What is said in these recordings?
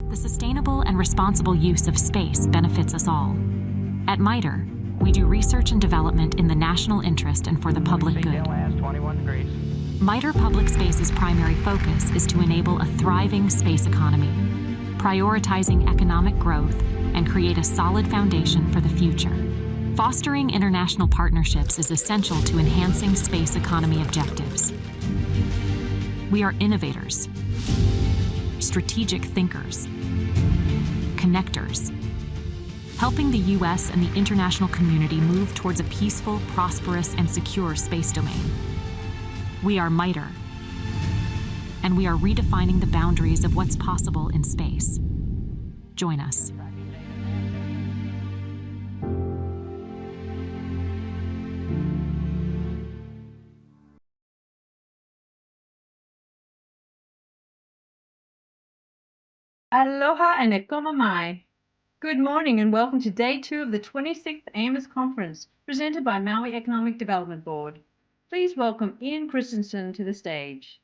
The sustainable and responsible use of space benefits us all. At MITRE, we do research and development in the national interest and for the public good. MITRE Public Space's primary focus is to enable a thriving space economy, prioritizing economic growth, and create a solid foundation for the future. Fostering international partnerships is essential to enhancing space economy objectives. We are innovators, strategic thinkers, connectors, helping the U.S. and the international community move towards a peaceful, prosperous, and secure space domain. We are MITRE, and we are redefining the boundaries of what's possible in space. Join us. Aloha and ekoma mai. Good morning and welcome to day 2 of the 26th AMOS conference presented by Maui Economic Development Board. Please welcome Ian Christensen to the stage.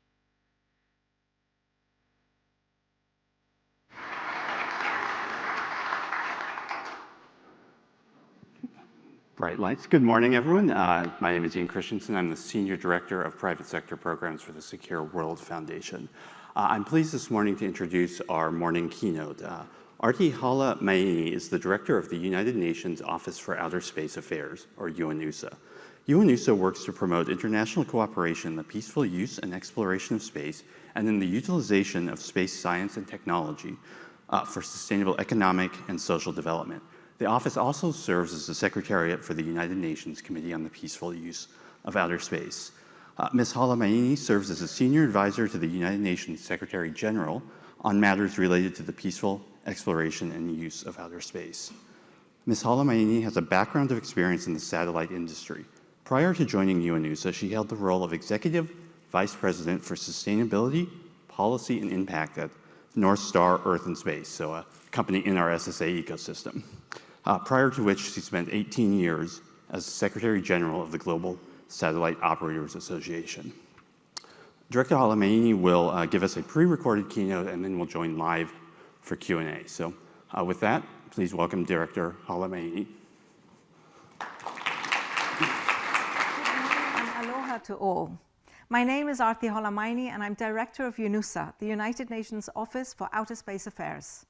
Bright lights. Good morning, everyone. My name is Ian Christensen. I'm the Senior Director of Private Sector Programs for the Secure World Foundation. I'm pleased this morning to introduce our morning keynote. Aarti Holla-Maini is the Director of the United Nations Office for Outer Space Affairs, or UNUSA. UNUSA works to promote international cooperation in the peaceful use and exploration of space and in the utilization of space science and technology for sustainable economic and social development. The office also serves as the Secretariat for the United Nations Committee on the Peaceful Use of Outer Space. Ms. Holla-Maini serves as a senior advisor to the United Nations Secretary General on matters related to the peaceful exploration and use of outer space. Ms. Holla-Maini has a background of experience in the satellite industry. Prior to joining UNUSA, she held the role of Executive Vice President for Sustainability, Policy, and Impact at North Star Earth and Space, so a company in our SSA ecosystem. Prior to which she spent 18 years as Secretary General of the Global Satellite Operators Association. Director Holla-Maini will give us a pre-recorded keynote and then we'll join live for Q&A. So with that, please welcome Director Holla-Maini. And aloha to all. My name is Aarti Holla-Maini and I'm Director of UNUSA, the United Nations Office for Outer Space Affairs.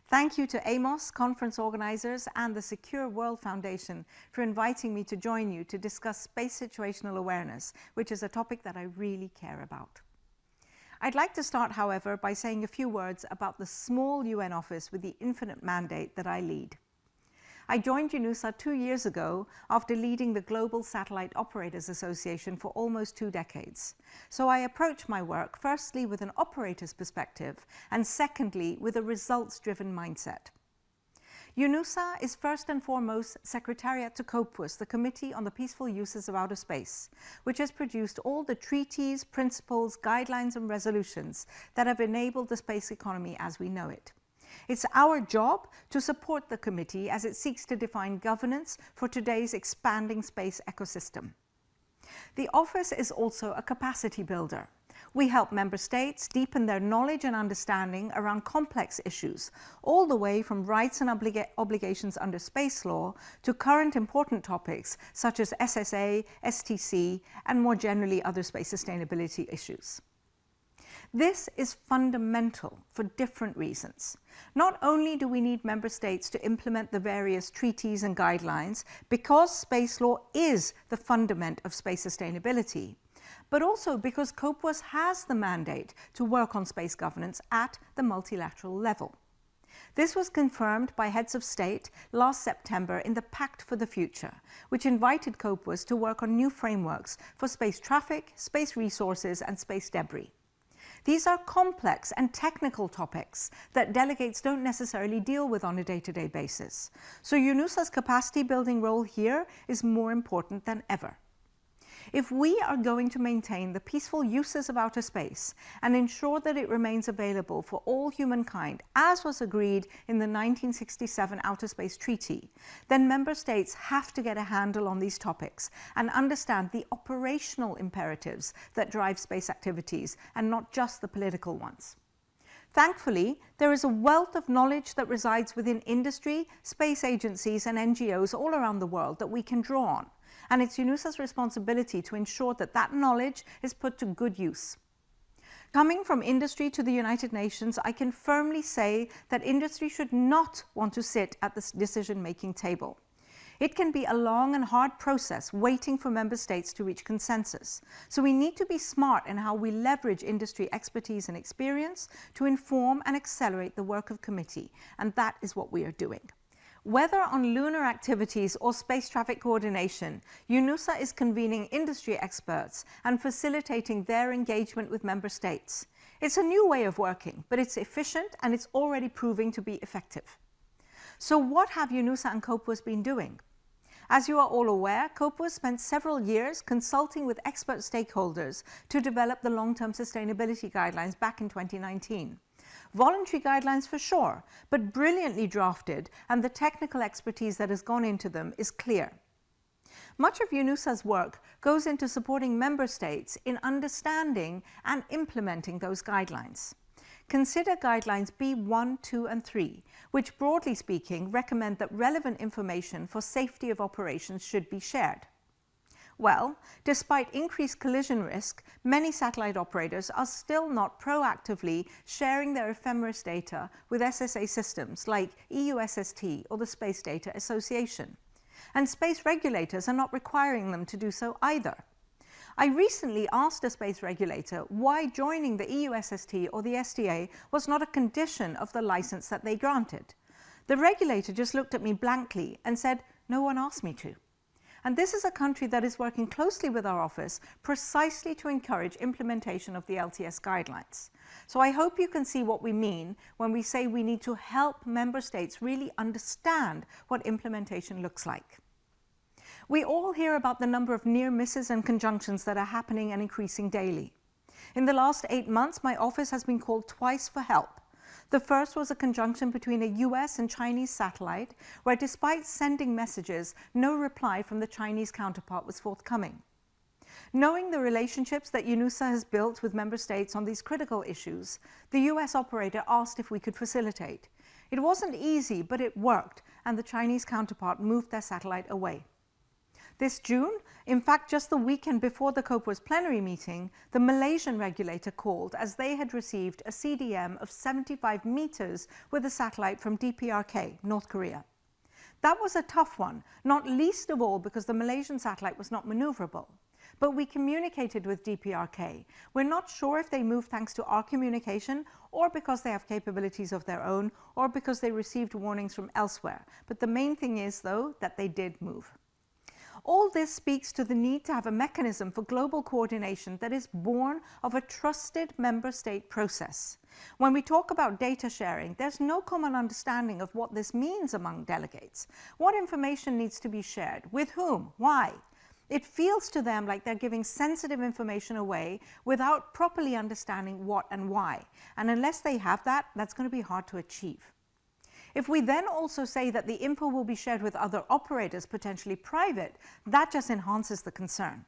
Thank you to AMOS, conference organizers, and the Secure World Foundation for inviting me to join you to discuss space situational awareness, which is a topic that I really care about. I'd like to start, however, by saying a few words about the small UN office with the infinite mandate that I lead. I joined UNUSA 2 years ago after leading the Global Satellite Operators Association for almost 2 decades. So I approach my work firstly with an operator's perspective and secondly with a results-driven mindset. UNUSA is first and foremost Secretariat to COPUS, the Committee on the Peaceful Uses of Outer Space, which has produced all the treaties, principles, guidelines and resolutions that have enabled the space economy as we know it. It's our job to support the committee as it seeks to define governance for today's expanding space ecosystem. The office is also a capacity builder. We help member states deepen their knowledge and understanding around complex issues, all the way from rights and obligations under space law to current important topics such as SSA, STC, and more generally other space sustainability issues. This is fundamental for different reasons. Not only do we need member states to implement the various treaties and guidelines because space law is the fundament of space sustainability, but also because COPUS has the mandate to work on space governance at the multilateral level. This was confirmed by heads of state last September in the Pact for the Future, which invited COPUS to work on new frameworks for space traffic, space resources, and space debris. These are complex and technical topics that delegates don't necessarily deal with on a day-to-day basis. So UNUSA's capacity building role here is more important than ever. If we are going to maintain the peaceful uses of outer space and ensure that it remains available for all humankind, as was agreed in the 1967 Outer Space Treaty, then member states have to get a handle on these topics and understand the operational imperatives that drive space activities and not just the political ones. Thankfully, there is a wealth of knowledge that resides within industry, space agencies and NGOs all around the world that we can draw on, and it's UNUSA's responsibility to ensure that that knowledge is put to good use. Coming from industry to the United Nations, I can firmly say that industry should not want to sit at the decision-making table. It can be a long and hard process waiting for member states to reach consensus. So we need to be smart in how we leverage industry expertise and experience to inform and accelerate the work of committee, and that is what we are doing. Whether on lunar activities or space traffic coordination, UNUSA is convening industry experts and facilitating their engagement with member states. It's a new way of working, but it's efficient and it's already proving to be effective. So what have UNUSA and COPUOS been doing? As you are all aware, COPUOS spent several years consulting with expert stakeholders to develop the long-term sustainability guidelines back in 2019. Voluntary guidelines for sure, but brilliantly drafted, and the technical expertise that has gone into them is clear. Much of UNUSA's work goes into supporting member states in understanding and implementing those guidelines. Consider guidelines B1, 2 and 3, which broadly speaking recommend that relevant information for safety of operations should be shared. Well, despite increased collision risk, many satellite operators are still not proactively sharing their ephemeris data with SSA systems like EUSST or the Space Data Association. And space regulators are not requiring them to do so either. I recently asked a space regulator why joining the EUSST or the SDA was not a condition of the license that they granted. The regulator just looked at me blankly and said, "No one asked me to." And this is a country that is working closely with our office precisely to encourage implementation of the LTS guidelines. So I hope you can see what we mean when we say we need to help member states really understand what implementation looks like. We all hear about the number of near misses and conjunctions that are happening and increasing daily. In the last 8 months, my office has been called twice for help. The first was a conjunction between a US and Chinese satellite, where despite sending messages, no reply from the Chinese counterpart was forthcoming. Knowing the relationships that UNUSA has built with member states on these critical issues, the US operator asked if we could facilitate. It wasn't easy, but it worked, and the Chinese counterpart moved their satellite away. This June, in fact just the weekend before the COPUOS plenary meeting, the Malaysian regulator called as they had received a CDM of 75 meters with a satellite from DPRK, North Korea. That was a tough one, not least of all because the Malaysian satellite was not maneuverable. But we communicated with DPRK. We're not sure if they moved thanks to our communication or because they have capabilities of their own or because they received warnings from elsewhere. But the main thing is, though, that they did move. All this speaks to the need to have a mechanism for global coordination that is born of a trusted member state process. When we talk about data sharing, there's no common understanding of what this means among delegates. What information needs to be shared? With whom? Why? It feels to them like they're giving sensitive information away without properly understanding what and why. And unless they have that, that's going to be hard to achieve. If we then also say that the info will be shared with other operators, potentially private, that just enhances the concern.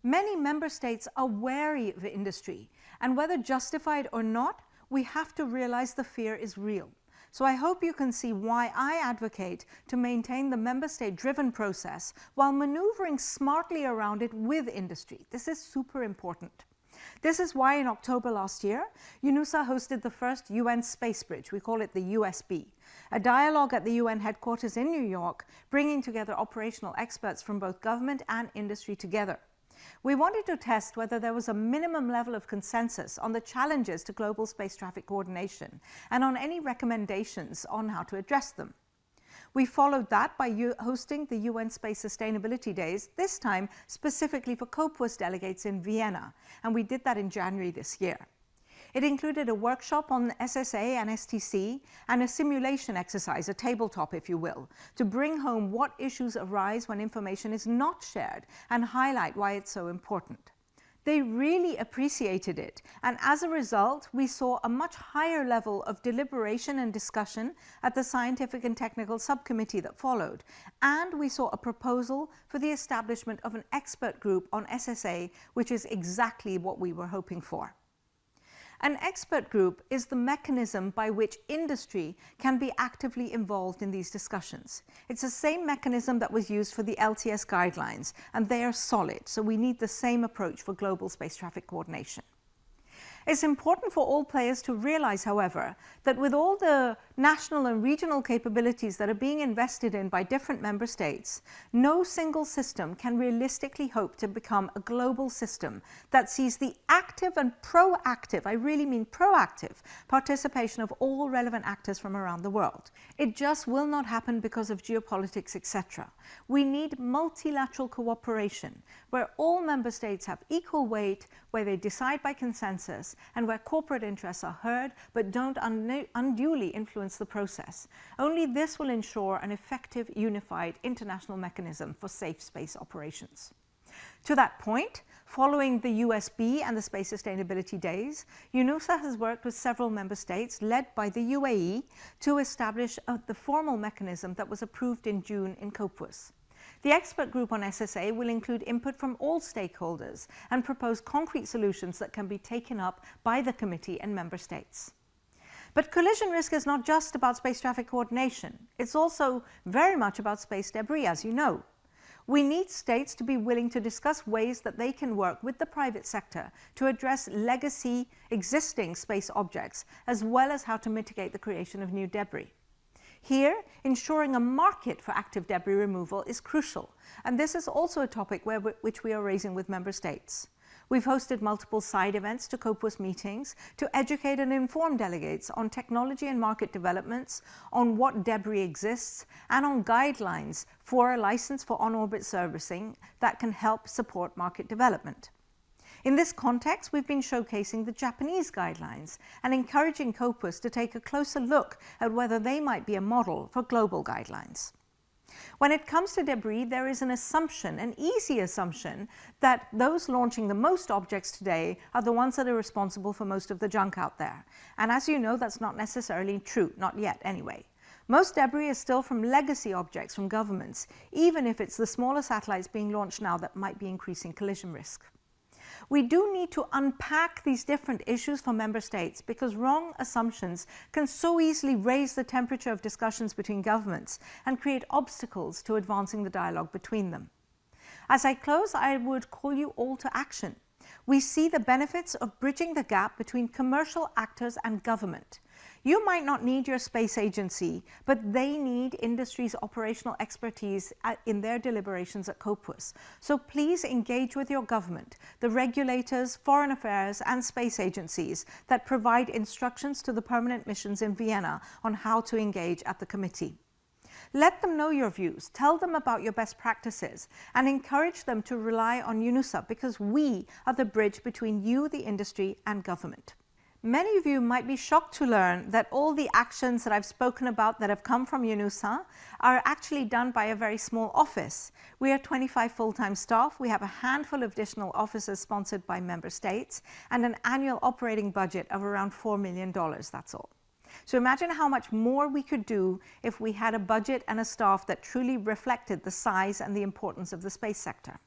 Many member states are wary of industry, and whether justified or not, we have to realize the fear is real. So I hope you can see why I advocate to maintain the member state-driven process while maneuvering smartly around it with industry. This is super important. This is why in October last year, UNUSA hosted the first UN Space Bridge, we call it the USB, a dialogue at the UN headquarters in New York, bringing together operational experts from both government and industry together. We wanted to test whether there was a minimum level of consensus on the challenges to global space traffic coordination and on any recommendations on how to address them. We followed that by hosting the UN Space Sustainability Days, this time specifically for COPUOS delegates in Vienna, and we did that in January this year. It included a workshop on SSA and STC and a simulation exercise, a tabletop if you will, to bring home what issues arise when information is not shared and highlight why it's so important. They really appreciated it, and as a result, we saw a much higher level of deliberation and discussion at the Scientific and Technical Subcommittee that followed, and we saw a proposal for the establishment of an expert group on SSA, which is exactly what we were hoping for. An expert group is the mechanism by which industry can be actively involved in these discussions. It's the same mechanism that was used for the LTS guidelines, and they are solid, so we need the same approach for global space traffic coordination. It's important for all players to realize, however, that with all the national and regional capabilities that are being invested in by different member states, no single system can realistically hope to become a global system that sees the active and proactive, I really mean proactive, participation of all relevant actors from around the world. It just will not happen because of geopolitics, etc. We need multilateral cooperation, where all member states have equal weight, where they decide by consensus, and where corporate interests are heard but don't unduly influence the process. Only this will ensure an effective, unified international mechanism for safe space operations. To that point, following the USB and the Space Sustainability Days, UNUSA has worked with several member states, led by the UAE, to establish the formal mechanism that was approved in June in Copuas. The expert group on SSA will include input from all stakeholders and propose concrete solutions that can be taken up by the committee and member states. But collision risk is not just about space traffic coordination. It's also very much about space debris, as you know. We need states to be willing to discuss ways that they can work with the private sector to address legacy existing space objects, as well as how to mitigate the creation of new debris. Here, ensuring a market for active debris removal is crucial, and this is also a topic which we are raising with member states. We've hosted multiple side events to Copuas meetings to educate and inform delegates on technology and market developments, on what debris exists, and on guidelines for a license for on-orbit servicing that can help support market development. In this context, we've been showcasing the Japanese guidelines and encouraging Copuas to take a closer look at whether they might be a model for global guidelines. When it comes to debris, there is an assumption, an easy assumption, that those launching the most objects today are the ones that are responsible for most of the junk out there. And as you know, that's not necessarily true, not yet anyway. Most debris is still from legacy objects from governments, even if it's the smaller satellites being launched now that might be increasing collision risk. We do need to unpack these different issues for member states because wrong assumptions can so easily raise the temperature of discussions between governments and create obstacles to advancing the dialogue between them. As I close, I would call you all to action. We see the benefits of bridging the gap between commercial actors and government. You might not need your space agency, but they need industry's operational expertise in their deliberations at Copuas. So please engage with your government, the regulators, foreign affairs, and space agencies that provide instructions to the permanent missions in Vienna on how to engage at the committee. Let them know your views, tell them about your best practices, and encourage them to rely on UNUSA because we are the bridge between you, the industry, and government. Many of you might be shocked to learn that all the actions that I've spoken about that have come from UNUSA are actually done by a very small office. We are 25 full-time staff, we have a handful of additional offices sponsored by member states, and an annual operating budget of around $4 million, that's all. So imagine how much more we could do if we had a budget and a staff that truly reflected the size and the importance of the space sector.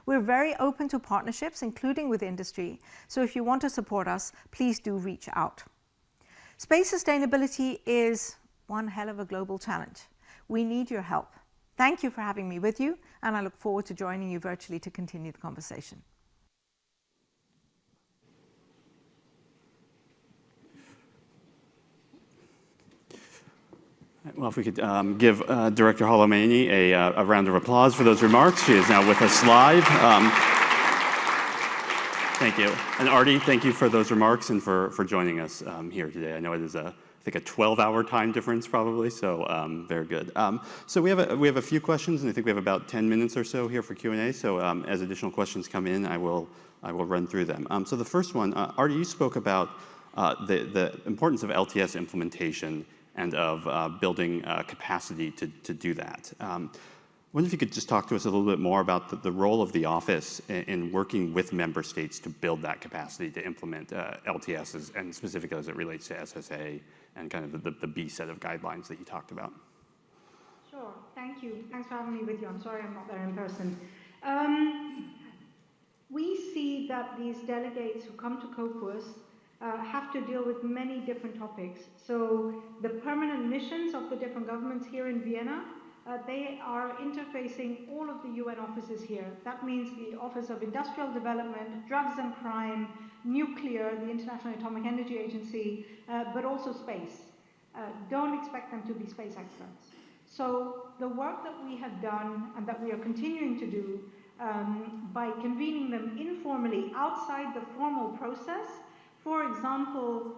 We're very open to partnerships, including with industry, so if you want to support us, please do reach out. Space sustainability is one hell of a global challenge. We need your help. Thank you for having me with you, and I look forward to joining you virtually to continue the conversation. Well, if we could give Director Holla-Maini a round of applause for those remarks. She is now with us live. Thank you. And Aarti, thank you for those remarks and for joining us here today. I know it is I think a 12-hour time difference probably, so very good. So we have a few questions, and I think we have about 10 minutes or so here for Q&A. So as additional questions come in, I will run through them. So the first one, Aarti, you spoke about the importance of LTS implementation and of building capacity to do that. I wonder if you could just talk to us a little bit more about the role of the office in working with member states to build that capacity to implement LTSs, and specifically as it relates to SSA and kind of the B set of guidelines that you talked about. Sure, thank you. Thanks for having me with you. I'm sorry I'm not there in person. We see that these delegates who come to Copuas have to deal with many different topics. So the permanent missions of the different governments here in Vienna, they are interfacing all of the UN offices here. That means the Office of Industrial Development, Drugs and Crime, Nuclear, the International Atomic Energy Agency, but also space. Don't expect them to be space experts. So the work that we have done and that we are continuing to do by convening them informally outside the formal process, for example,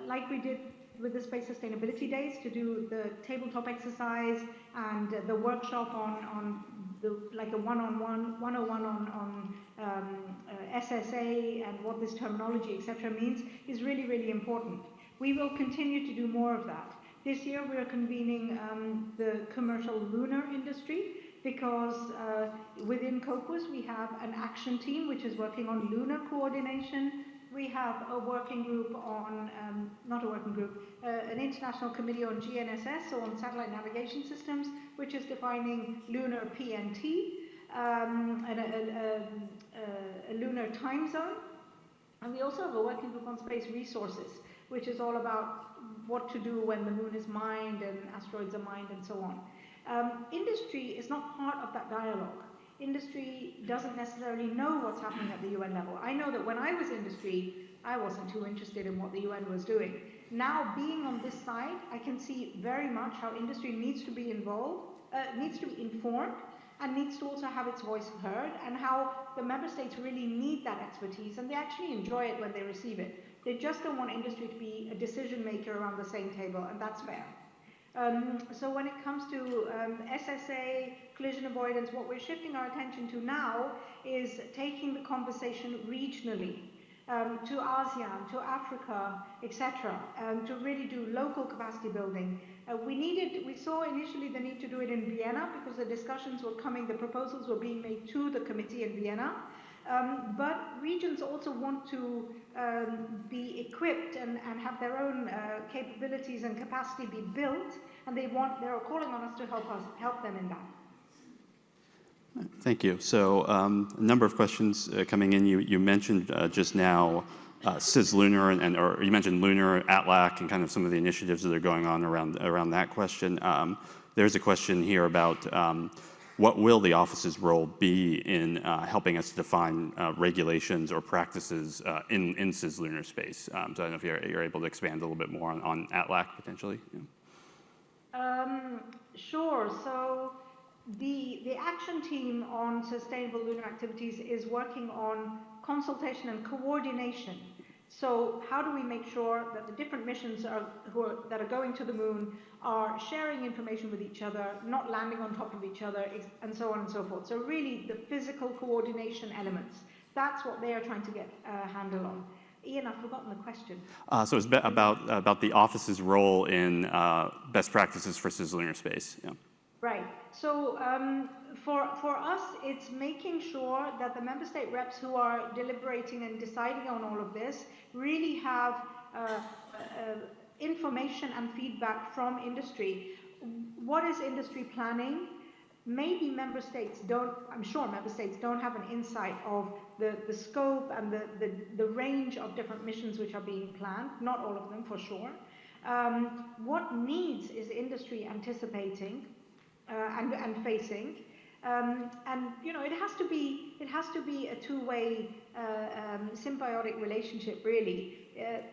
like we did with the Space Sustainability Days, to do the tabletop exercise and the workshop on the, like a one-on-one, 101 on SSA and what this terminology, etc. means, is really, really important. We will continue to do more of that. This year we are convening the commercial lunar industry, because within COPUS we have an action team which is working on lunar coordination. We have a working group on, not a working group, an international committee on GNSS, so on satellite navigation systems, which is defining lunar PNT, and a lunar time zone. And we also have a working group on space resources, which is all about what to do when the moon is mined and asteroids are mined and so on. Industry is not part of that dialogue. Industry doesn't necessarily know what's happening at the UN level. I know that when I was industry, I wasn't too interested in what the UN was doing. Now, being on this side, I can see very much how industry needs to be involved, needs to be informed, and needs to also have its voice heard, and how the member states really need that expertise, and they actually enjoy it when they receive it. They just don't want industry to be a decision maker around the same table, and that's fair. So when it comes to SSA, collision avoidance, what we're shifting our attention to now is taking the conversation regionally, to ASEAN, to Africa, etc., to really do local capacity building. We saw initially the need to do it in Vienna because the discussions were coming, the proposals were being made to the committee in Vienna. But regions also want to be equipped and have their own capabilities and capacity be built, and they're calling on us to help them in that. Thank you. So a number of questions coming in. You mentioned just now cislunar, or you mentioned lunar, ATLAC, and kind of some of the initiatives that are going on around that question. There's a question here about what will the office's role be in helping us define regulations or practices in cislunar space? So I don't know if you're able to expand a little bit more on ATLAC potentially. Yeah. Sure. So the action team on sustainable lunar activities is working on consultation and coordination. So how do we make sure that the different missions that are going to the moon are sharing information with each other, not landing on top of each other, and so on and so forth. So really the physical coordination elements, that's what they are trying to get a handle on. Ian, I've forgotten the question. So it's about the office's role in best practices for cislunar space. Yeah. Right. So for us, it's making sure that the member state reps who are deliberating and deciding on all of this really have information and feedback from industry. What is industry planning? Maybe member states don't, I'm sure member states don't have an insight of the scope and the range of different missions which are being planned, not all of them for sure. What needs is industry anticipating and facing? And you know, it has to be a two-way symbiotic relationship, really.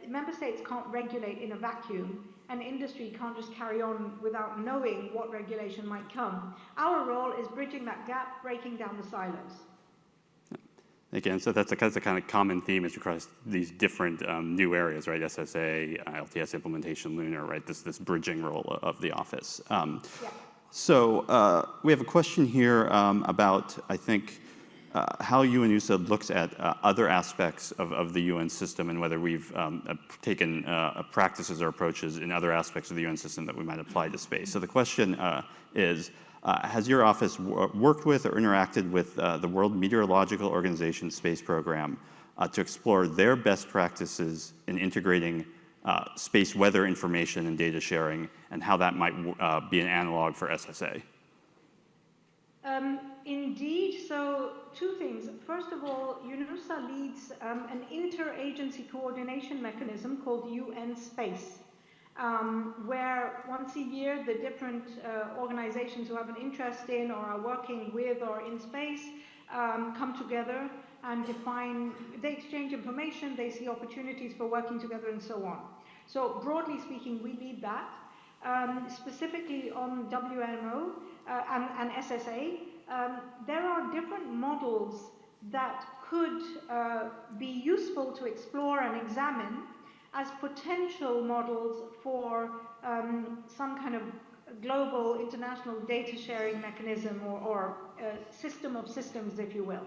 Member states can't regulate in a vacuum, and industry can't just carry on without knowing what regulation might come. Our role is bridging that gap, breaking down the silos. Again, so that's a kind of common theme is across these different new areas, right? SSA, LTS implementation, lunar, right? This bridging role of the office. Yeah. So we have a question here about, I think, how UNUSA looks at other aspects of the UN system and whether we've taken practices or approaches in other aspects of the UN system that we might apply to space. So the question is, has your office worked with or interacted with the World Meteorological Organization space program to explore their best practices in integrating space weather information and data sharing, and how that might be an analog for SSA? Indeed, so two things. First of all, UNUSA leads an interagency coordination mechanism called UN Space, where once a year the different organizations who have an interest in or are working with or in space come together and they exchange information, they see opportunities for working together and so on. So broadly speaking, we lead that. Specifically on WMO and SSA, there are different models that could be useful to explore and examine as potential models for some kind of global international data sharing mechanism or system of systems, if you will.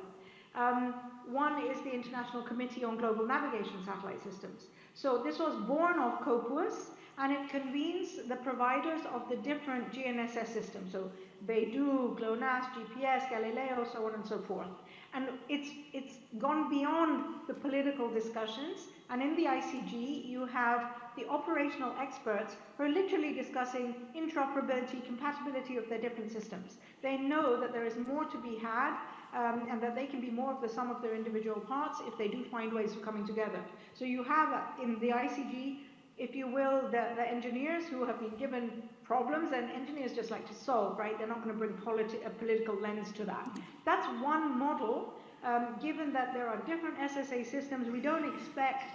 One is the International Committee on Global Navigation Satellite Systems. So this was born of COPUOS, and it convenes the providers of the different GNSS systems. So Beidou, GLONASS, GPS, Galileo, so on and so forth. And it's gone beyond the political discussions. And in the ICG, you have the operational experts who are literally discussing interoperability, compatibility of their different systems. They know that there is more to be had, and that they can be more of the sum of their individual parts if they do find ways of coming together. So you have in the ICG, if you will, the engineers who have been given problems, and engineers just like to solve, right? They're not going to bring a political lens to that. That's one model. Given that there are different SSA systems, we don't expect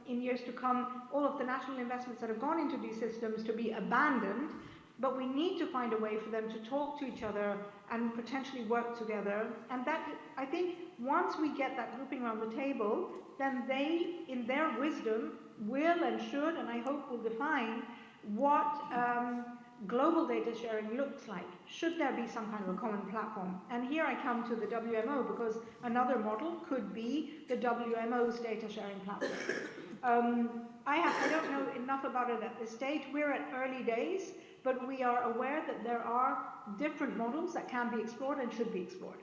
in years to come all of the national investments that have gone into these systems to be abandoned, but we need to find a way for them to talk to each other and potentially work together. And that, I think, once we get that grouping around the table, then they, in their wisdom, will and should, and I hope will define what global data sharing looks like. Should there be some kind of a common platform? And here I come to the WMO, because another model could be the WMO's data sharing platform. I don't know enough about it at this stage. We're at early days, but we are aware that there are different models that can be explored and should be explored.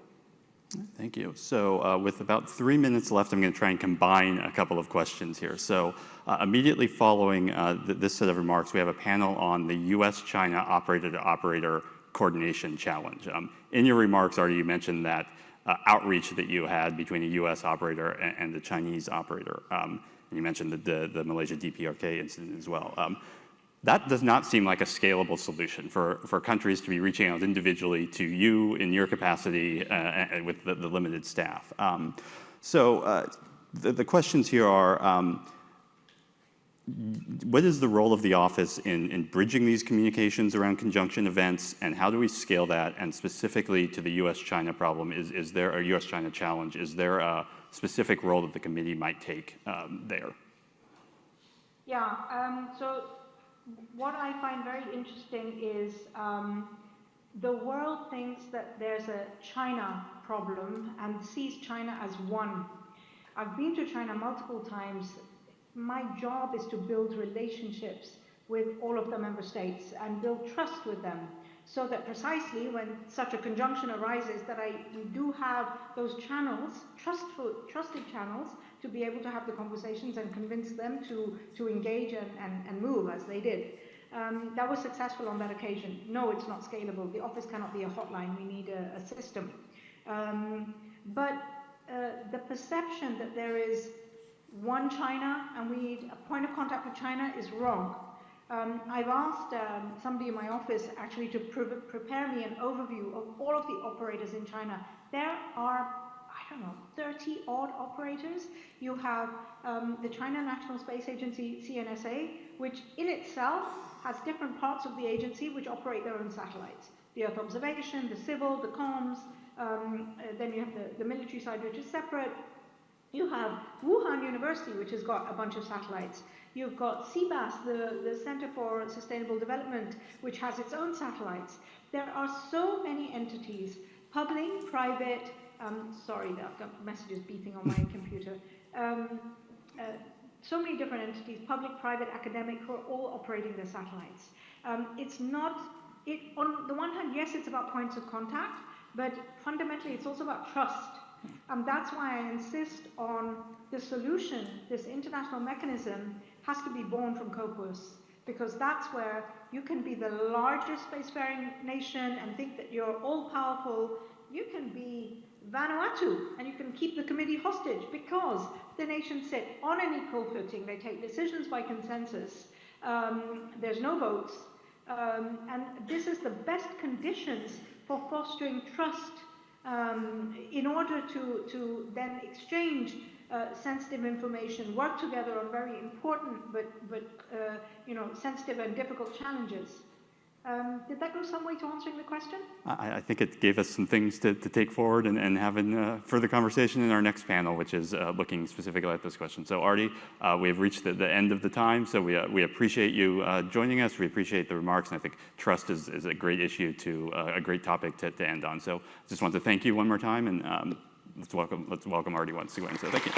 Thank you. So with about 3 minutes left, I'm going to try and combine a couple of questions here. So immediately following this set of remarks, we have a panel on the US-China operator-to-operator coordination challenge. In your remarks, Aarti, you mentioned that outreach that you had between the US operator and the Chinese operator. And you mentioned the Malaysia DPRK incident as well. That does not seem like a scalable solution for countries to be reaching out individually to you in your capacity and with the limited staff. So the questions here are, what is the role of the office in bridging these communications around conjunction events, and how do we scale that? And specifically to the US-China problem, is there a US-China challenge? Is there a specific role that the committee might take there? Yeah, so what I find very interesting is the world thinks that there's a China problem and sees China as one. I've been to China multiple times. My job is to build relationships with all of the member states and build trust with them, so that precisely when such a conjunction arises, that we do have those channels, trusted channels, to be able to have the conversations and convince them to engage and move as they did. That was successful on that occasion. No, it's not scalable. The office cannot be a hotline. We need a system. But the perception that there is one China and we need a point of contact with China is wrong. I've asked somebody in my office actually to prepare me an overview of all of the operators in China. There are, I don't know, 30 odd operators. You have the China National Space Agency, CNSA, which in itself has different parts of the agency which operate their own satellites. The Earth observation, the civil, the comms, then you have the military side, which is separate. You have Wuhan University, which has got a bunch of satellites. You've got CBAS, the Center for Sustainable Development, which has its own satellites. There are so many entities, public, private, sorry, I've got messages beeping on my computer. So many different entities, public, private, academic, who are all operating their satellites. It's not, on the one hand, yes, it's about points of contact, but fundamentally it's also about trust. And that's why I insist on the solution. This international mechanism has to be born from COPUOS, because that's where you can be the largest spacefaring nation and think that you're all-powerful, you can be Vanuatu and you can keep the committee hostage because the nations sit on an equal footing. They take decisions by consensus. There's no votes. And this is the best conditions for fostering trust in order to then exchange sensitive information, work together on very important but sensitive and difficult challenges. Did that go some way to answering the question? I think it gave us some things to take forward and having further conversation in our next panel, which is looking specifically at this question. So Aarti, we have reached the end of the time, so we appreciate you joining us. We appreciate the remarks, and I think trust is a great issue a great topic to end on. So I just want to thank you one more time, and let's welcome Aarti once again. So thank you.